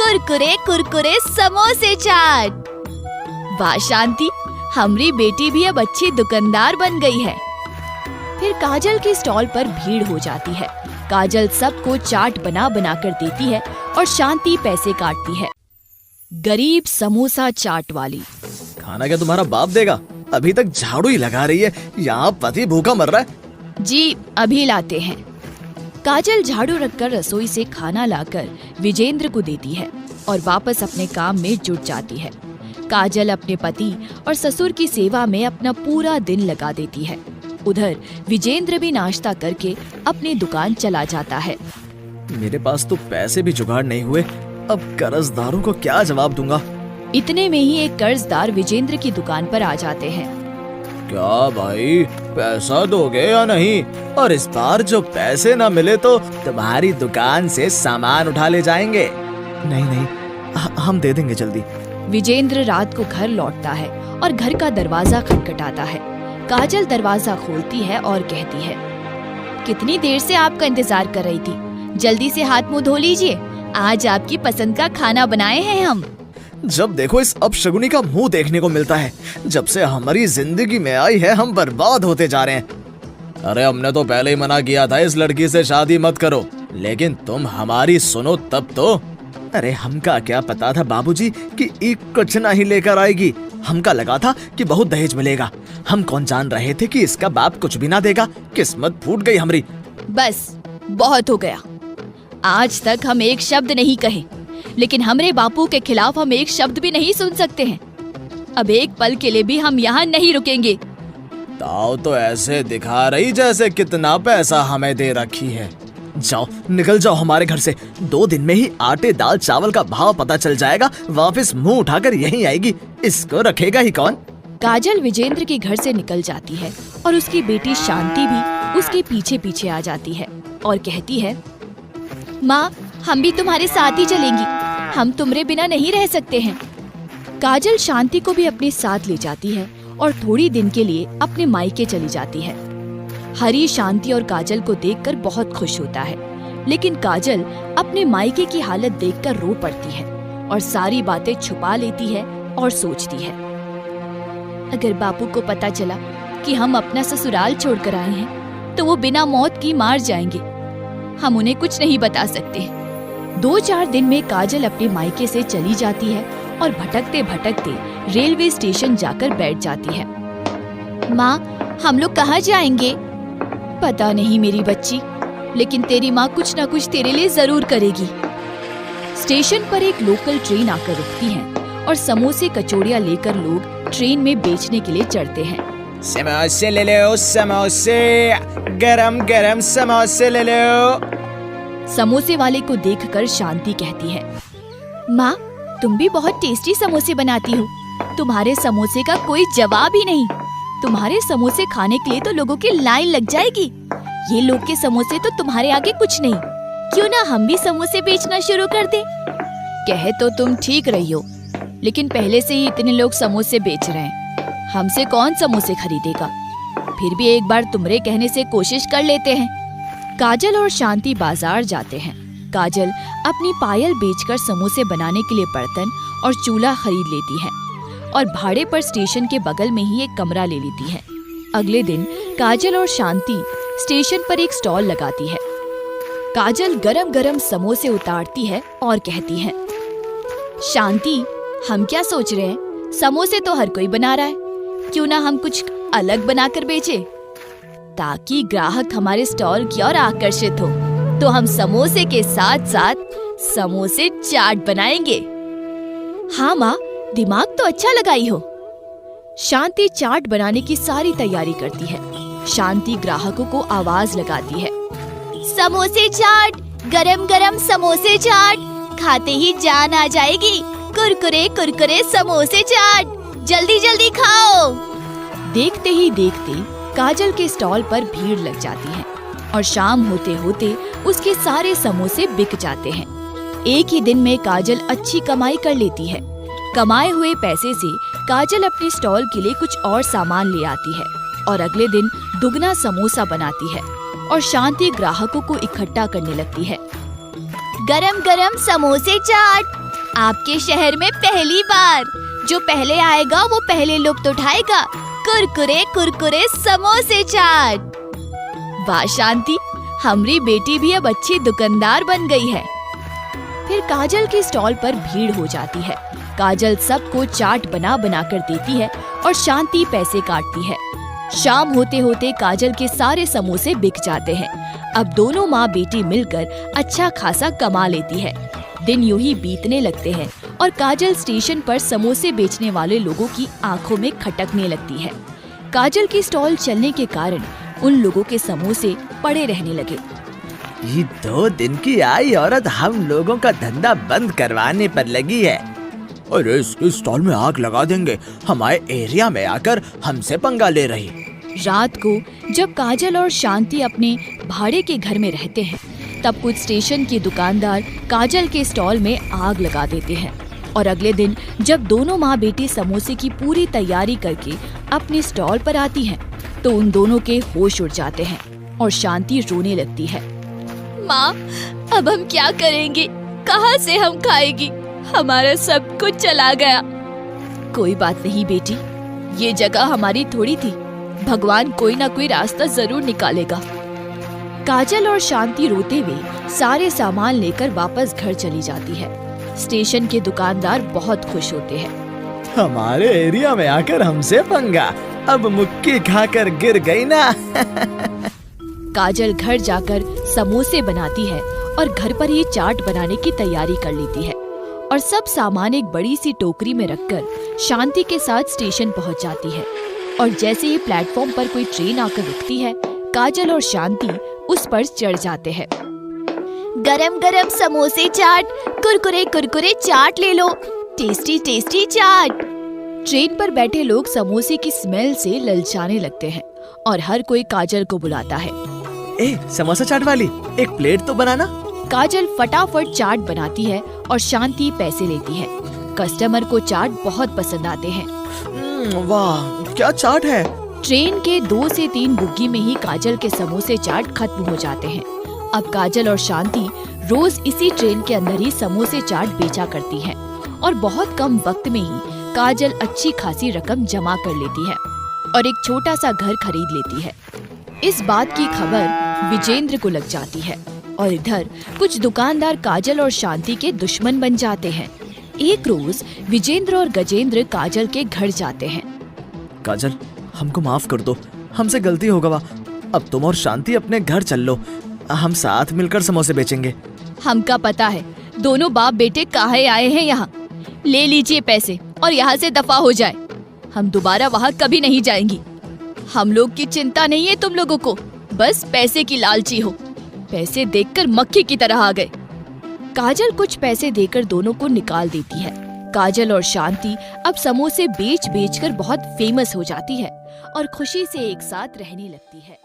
कुरकुरे कुरकुरे समोसे चाट। वाह शांति, हमारी बेटी भी अब अच्छी दुकानदार बन गई है। फिर काजल के स्टॉल पर भीड़ हो जाती है। काजल सबको चाट बना बना कर देती है और शांति पैसे काटती है। गरीब समोसा चाट वाली, खाना क्या तुम्हारा बाप देगा? अभी तक झाड़ू ही लगा रही है, यहाँ पति भूखा मर रहा है। जी अभी लाते हैं। काजल झाड़ू रखकर रसोई से खाना लाकर विजेंद्र को देती है और वापस अपने काम में जुट जाती है। काजल अपने पति और ससुर की सेवा में अपना पूरा दिन लगा देती है। उधर विजेंद्र भी नाश्ता करके अपनी दुकान चला जाता है। मेरे पास तो पैसे भी जुगाड़ नहीं हुए, अब कर्जदारों को क्या जवाब दूंगा। इतने में ही एक कर्जदार विजेंद्र की दुकान पर आ जाते हैं। क्या भाई, पैसा दोगे या नहीं? और इस बार जो पैसे ना मिले तो तुम्हारी दुकान से सामान उठा ले जाएंगे। नहीं, हम दे देंगे जल्दी। विजेंद्र रात को घर लौटता है और घर का दरवाजा खटखटाता है। काजल दरवाजा खोलती है और कहती है, कितनी देर से आपका इंतजार कर रही थी, जल्दी से हाथ मुंह धो लीजिए, आज आपकी पसंद का खाना बनाए हैं हम। जब देखो इस अपशगुनी का मुंह देखने को मिलता है। जब से हमारी जिंदगी में आई है हम बर्बाद होते जा रहे हैं। अरे हमने तो पहले ही मना किया था इस लड़की से शादी मत करो, लेकिन तुम हमारी सुनो तब तो। अरे हमका क्या पता था बाबूजी कि एक कुछ ना ही लेकर आएगी। हमका लगा था कि बहुत दहेज मिलेगा। हम कौन जान रहे थे कि इसका बाप कुछ भी ना देगा। किस्मत फूट गई हमारी। बस बहुत हो गया। आज तक हम एक शब्द नहीं कहे, लेकिन हमरे बापू के खिलाफ हम एक शब्द भी नहीं सुन सकते हैं। अब एक पल के लिए भी हम यहाँ नहीं रुकेंगे। ताऊ तो ऐसे दिखा रही जैसे कितना पैसा हमें दे रखी है। जाओ निकल जाओ हमारे घर से। 2 दिन में ही आटे दाल चावल का भाव पता चल जाएगा। वापस मुंह उठाकर यहीं आएगी, इसको रखेगा ही कौन। काजल विजेंद्र के घर से निकल जाती है और उसकी बेटी शांति भी उसके पीछे पीछे आ जाती है और कहती है, माँ हम भी तुम्हारे साथ ही चलेंगी, हम तुम्हारे बिना नहीं रह सकते हैं। काजल शांति को भी अपने साथ ले जाती है और थोड़ी दिन के लिए अपने मायके चली जाती है। हरी शांति और काजल को देखकर बहुत खुश होता है, लेकिन काजल अपने मायके की हालत देखकर रो पड़ती है और सारी बातें छुपा लेती है और सोचती है, अगर बापू को पता चला कि हम अपना ससुराल छोड़कर आए हैं तो वो बिना मौत की मार जाएंगे। हम उन्हें कुछ नहीं बता सकते। 2-4 दिन में काजल अपने मायके से चली जाती है और भटकते भटकते रेलवे स्टेशन जाकर बैठ जाती है। माँ हम लोग कहाँ जाएंगे? पता नहीं मेरी बच्ची, लेकिन तेरी माँ कुछ न कुछ तेरे लिए जरूर करेगी। स्टेशन पर एक लोकल ट्रेन आकर रुकती है और समोसे कचौड़ियाँ लेकर लोग ट्रेन में बेचने के लिए चढ़ते हैं। समोसे ले लो, समोसे, गरम गरम समोसे ले लो। समोसे वाले को देखकर शांति कहती है, माँ तुम भी बहुत टेस्टी समोसे बनाती हो, तुम्हारे समोसे का कोई जवाब ही नहीं। तुम्हारे समोसे खाने के लिए तो लोगों की लाइन लग जाएगी। ये लोग के समोसे तो तुम्हारे आगे कुछ नहीं। क्यों ना हम भी समोसे बेचना शुरू कर दे? कहे तो तुम ठीक रही हो, लेकिन पहले से ही इतने लोग समोसे बेच रहे हैं, हमसे कौन समोसे खरीदेगा? फिर भी एक बार तुम्हारे कहने से कोशिश कर लेते हैं। काजल और शांति बाजार जाते हैं। काजल अपनी पायल बेचकर समोसे बनाने के लिए बर्तन और चूल्हा खरीद लेती है और भाड़े पर स्टेशन के बगल में ही एक कमरा ले लेती है। अगले दिन काजल और शांति स्टेशन पर एक स्टॉल लगाती है। काजल गरम गरम समोसे उतारती है और कहती है, शांति हम क्या सोच रहे हैं, समोसे तो हर कोई बना रहा है, क्यों ना हम कुछ अलग बनाकर बेचे, ताकि ग्राहक हमारे स्टॉल की ओर आकर्षित हो। तो हम समोसे के साथ साथ समोसे चाट बनाएंगे। हाँ माँ, दिमाग तो अच्छा लगाई हो। शांति चाट बनाने की सारी तैयारी करती है। शांति ग्राहकों को आवाज लगाती है, समोसे चाट, गरम गरम समोसे चाट, खाते ही जान आ जाएगी। कुरकुरे कुरकुरे समोसे चाट, जल्दी जल्दी खाओ। देखते ही देखते काजल के स्टॉल पर भीड़ लग जाती है और शाम होते होते उसके सारे समोसे बिक जाते हैं। एक ही दिन में काजल अच्छी कमाई कर लेती है। कमाए हुए पैसे से काजल अपने स्टॉल के लिए कुछ और सामान ले आती है और अगले दिन दुगना समोसा बनाती है और शांति ग्राहकों को इकट्ठा करने लगती है। गरम गरम समोसे चाट, आपके शहर में पहली बार। जो पहले आएगा वो पहले लुत्फ उठाएगा। कुरकुरे कुरकुरे समोसे चाट। वाह शांति, हमारी बेटी भी अब अच्छी दुकानदार बन गई है। फिर काजल के स्टॉल पर भीड़ हो जाती है। काजल सबको चाट बना बना कर देती है और शांति पैसे काटती है। शाम होते होते काजल के सारे समोसे बिक जाते हैं। अब दोनों माँ बेटी मिलकर अच्छा खासा कमा लेती है। दिन यूं ही बीतने लगते हैं और काजल स्टेशन पर समोसे बेचने वाले लोगों की आंखों में खटकने लगती है। काजल की स्टॉल चलने के कारण उन लोगों के समोसे पड़े रहने लगे। ये 2 दिन की आई औरत हम लोगों का धंधा बंद करवाने पर लगी है। अरे इसके स्टॉल में आग लगा देंगे, हमारे एरिया में आकर हमसे पंगा ले रही। रात को जब काजल और शांति अपने भाड़े के घर में रहते हैं, तब कुछ स्टेशन के दुकानदार काजल के स्टॉल में आग लगा देते हैं। और अगले दिन जब दोनों माँ बेटी समोसे की पूरी तैयारी करके अपने स्टॉल पर आती हैं, तो उन दोनों के होश उड़ जाते हैं और शांति रोने लगती है। माँ, अब हम क्या करेंगे? कहाँ से हम खाएगी? हमारा सब कुछ चला गया। कोई बात नहीं बेटी, ये जगह हमारी थोड़ी थी। भगवान कोई ना कोई रास्ता जरूर निकालेगा। काजल और शांति रोते हुए सारे सामान लेकर वापस घर चली जाती है। स्टेशन के दुकानदार बहुत खुश होते हैं। हमारे एरिया में आकर हमसे पंगा, अब मुक्की खाकर गिर गई ना। काजल घर जाकर समोसे बनाती है और घर पर ही चाट बनाने की तैयारी कर लेती है और सब सामान एक बड़ी सी टोकरी में रखकर शांति के साथ स्टेशन पहुंच जाती है। और जैसे ही प्लेटफॉर्म पर कोई ट्रेन आकर रुकती है, काजल और शांति उस पर चढ़ जाते हैं। गरम गरम समोसे चाट, कुरकुरे कुरकुरे चाट ले लो, टेस्टी टेस्टी चाट। ट्रेन पर बैठे लोग समोसे की स्मेल से ललचाने लगते हैं और हर कोई काजल को बुलाता है। ए, समोसा चाट वाली, एक प्लेट तो बनाना। काजल फटाफट चाट बनाती है और शांति पैसे लेती है। कस्टमर को चाट बहुत पसंद आते हैं। वाह, क्या चाट है। ट्रेन के 2 से 3 बुग्गी में ही काजल के समोसे चाट खत्म हो जाते हैं। अब काजल और शांति रोज इसी ट्रेन के अंदर ही समोसे चाट बेचा करती हैं और बहुत कम वक्त में ही काजल अच्छी खासी रकम जमा कर लेती है और एक छोटा सा घर खरीद लेती है। इस बात की खबर विजेंद्र को लग जाती है और इधर कुछ दुकानदार काजल और शांति के दुश्मन बन जाते हैं। एक रोज विजेंद्र और गजेंद्र काजल के घर जाते हैं। काजल, हमको माफ कर दो, हमसे गलती हो गवा। अब तुम और शांति अपने घर चल लो, हम साथ मिलकर समोसे बेचेंगे। हमका पता है दोनों बाप बेटे काहे आए हैं यहाँ। ले लीजिए पैसे और यहाँ से दफा हो जाए। हम दोबारा वहाँ कभी नहीं जाएंगी। हम लोग की चिंता नहीं है तुम लोगों को, बस पैसे की लालची हो। पैसे देखकर मक्खी की तरह आ गए। काजल कुछ पैसे देकर दोनों को निकाल देती है। काजल और शांति अब समोसे बेच बेच कर बहुत फेमस हो जाती है और खुशी से एक साथ रहने लगती है।